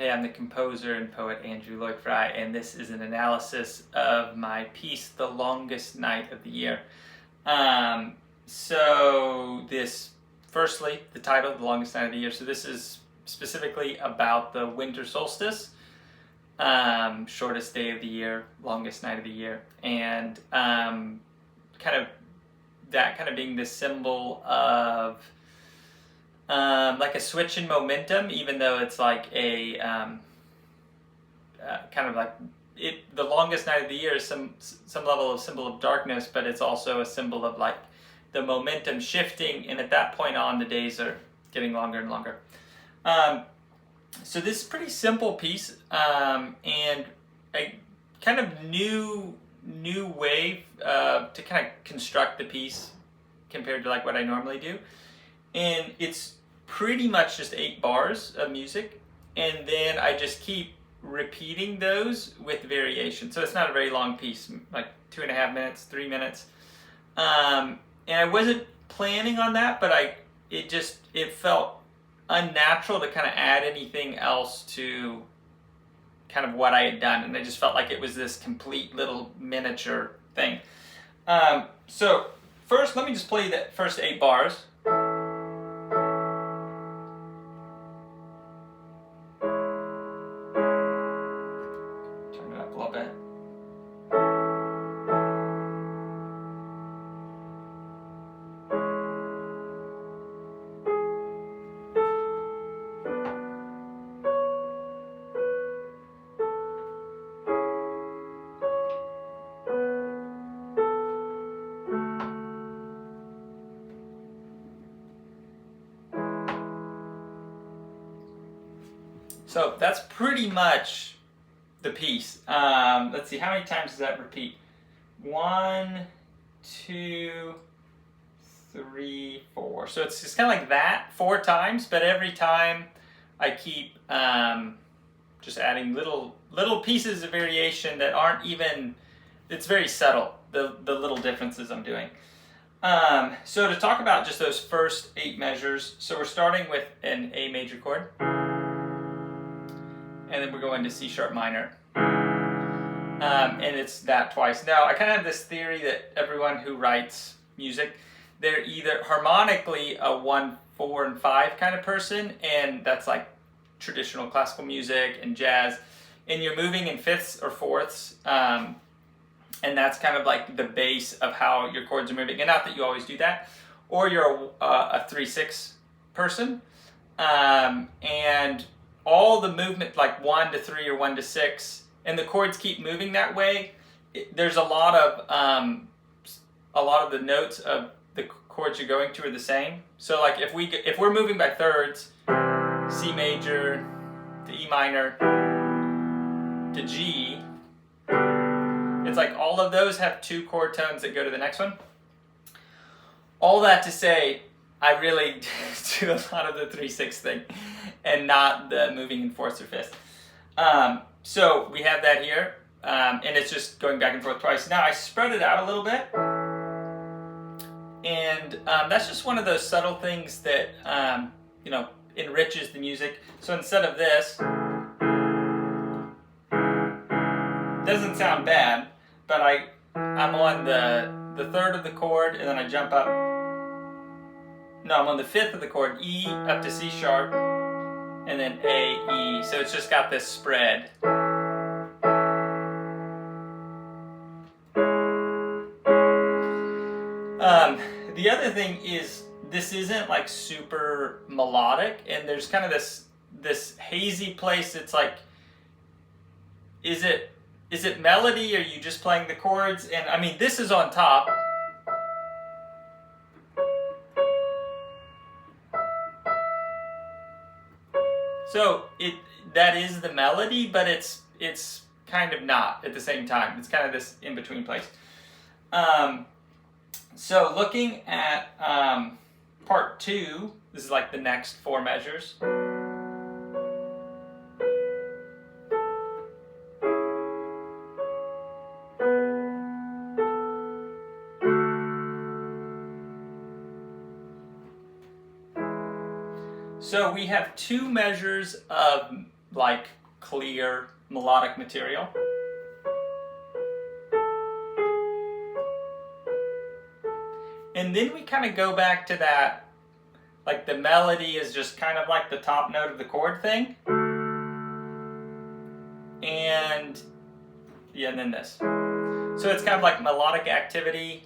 Hey, I'm the composer and poet Andrew Lloyd Fry, and this is an analysis of my piece, The Longest Night of the Year. Firstly, the title, The Longest Night of the Year. So this is specifically about the winter solstice, shortest day of the year, longest night of the year, and that being the symbol of like a switch in momentum, even though it's like a the longest night of the year is some level of symbol of darkness, but it's also a symbol of like the momentum shifting, and at that point on, the days are getting longer and longer. So this is a pretty simple piece, and a kind of new way to kind of construct the piece compared to like what I normally do. And it's pretty much just 8 bars of music, and then I just keep repeating those with variation. So it's not a very long piece, like 2.5 minutes, 3 minutes. And I wasn't planning on that, but it felt unnatural to kind of add anything else to kind of what I had done, and I just felt like it was this complete little miniature thing. So first, let me just play the first 8 bars. Turn it up a little bit. So that's pretty much the piece. Let's see, how many times does that repeat? 1, 2, 3, 4. So it's just kind of like that 4 times, but every time I keep just adding little pieces of variation that aren't even, it's very subtle, the little differences I'm doing. So to talk about just those first 8 measures, so we're starting with an A major chord, and then we're going to C sharp minor, and it's that twice. Now, I kind of have this theory that everyone who writes music, they're either harmonically a 1, 4, and 5 kind of person, and that's like traditional classical music and jazz, and you're moving in fifths or fourths, and that's kind of like the base of how your chords are moving, and not that you always do that, or you're a 3/6 person, and all the movement, like 1 to 3 or 1 to 6, and the chords keep moving that way. There's a lot of the notes of the chords you're going to are the same. So like if we're moving by thirds, C major to E minor to G, it's like all of those have 2 chord tones that go to the next one. All that to say, I really do a lot of the 3/6 thing, and not the moving in fourths or fifths. So we have that here, and it's just going back and forth twice. Now I spread it out a little bit, and that's just one of those subtle things that enriches the music. So instead of this, doesn't sound bad, but I'm on the third of the chord, and then I jump up. No, I'm on the 5th of the chord, E up to C sharp, and then A, E. So it's just got this spread. The other thing is, this isn't like super melodic, and there's kind of this hazy place. It's like, is it melody, or are you just playing the chords? And I mean, this is on top. So that is the melody, but it's kind of not at the same time. It's kind of this in-between place. So looking at part 2, this is like the next 4 measures. So we have 2 measures of like clear melodic material. And then we kind of go back to that, like the melody is just kind of like the top note of the chord thing. And yeah, and then this. So it's kind of like melodic activity,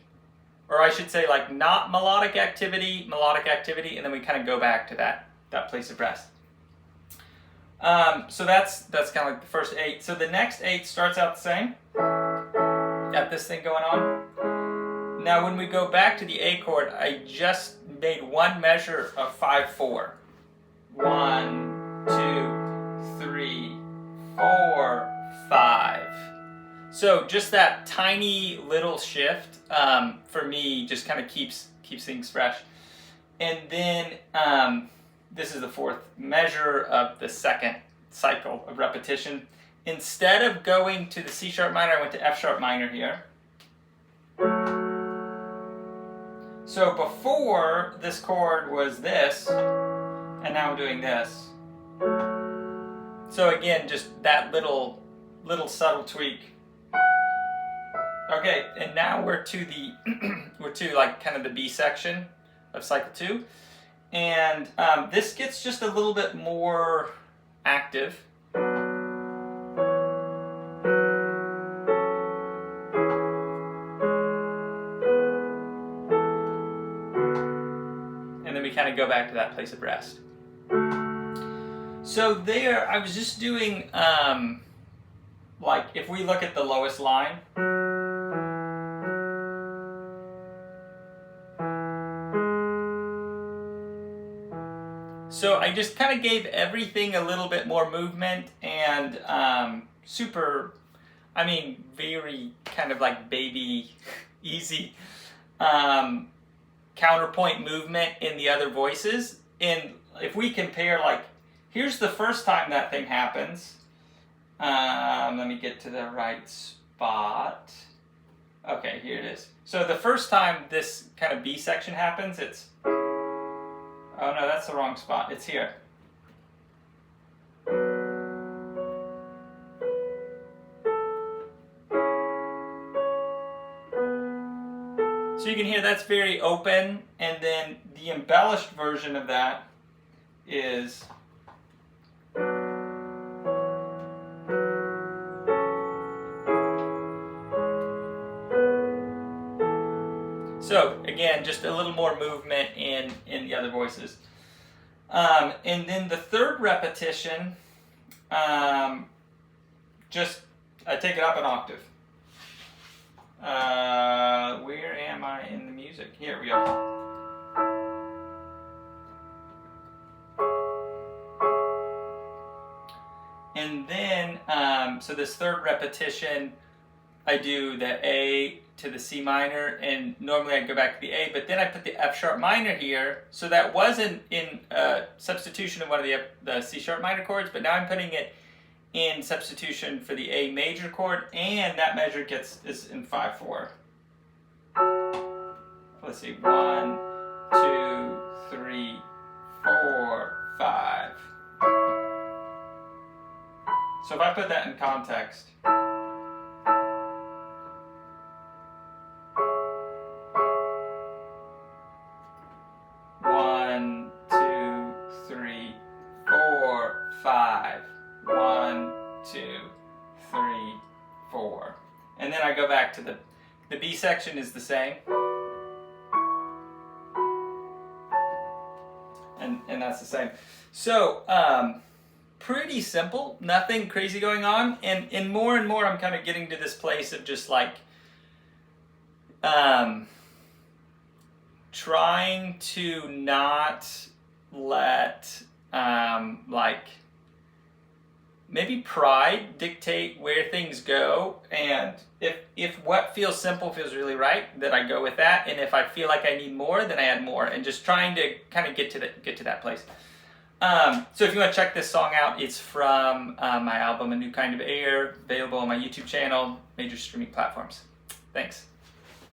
or I should say like not melodic activity, and then we kind of go back to that place of rest. So that's kind of like the first 8. So the next 8 starts out the same. Got this thing going on. Now when we go back to the A chord, I just made one measure of 5/4. 1, 2, 3, 4, 5. So just that tiny little shift for me just kind of keeps things fresh. And then this is the 4th measure of the 2nd cycle of repetition. Instead of going to the C sharp minor, I went to F sharp minor here. So before, this chord was this, and now I'm doing this. So again, just that little subtle tweak. Okay, and now we're to the we're to like kind of the B section of cycle 2, and this gets just a little bit more active. And then we kind of go back to that place of rest. So there, I was just doing like if we look at the lowest line. So I just kind of gave everything a little bit more movement and very kind of like baby easy counterpoint movement in the other voices. And if we compare, like, here's the first time that thing happens. Let me get to the right spot. Okay, here it is. So the first time this kind of B section happens, it's... Oh no, that's the wrong spot. It's here. So you can hear that's very open, and then the embellished version of that is... So again, just a little more movement in the other voices. And then the third repetition, just I take it up an octave. Where am I in the music? Here we go. And then, so this third repetition, I do the A to the C minor, and normally I go back to the A, but then I put the F sharp minor here, so that wasn't in substitution of one of the C sharp minor chords, but now I'm putting it in substitution for the A major chord, and that measure is in 5/4. Let's see, 1, 2, 3, 4, 5. So if I put that in context, and then I go back to the B section is the same, and that's the same. So pretty simple, nothing crazy going on, and more I'm kind of getting to this place of just like trying to not let like maybe pride dictate where things go, and if what feels simple feels really right, then I go with that, and if I feel like I need more, then I add more, and just trying to kind of get to that place. So if you want to check this song out, it's from my album A New Kind of Air, available on my YouTube channel, major streaming platforms. Thanks.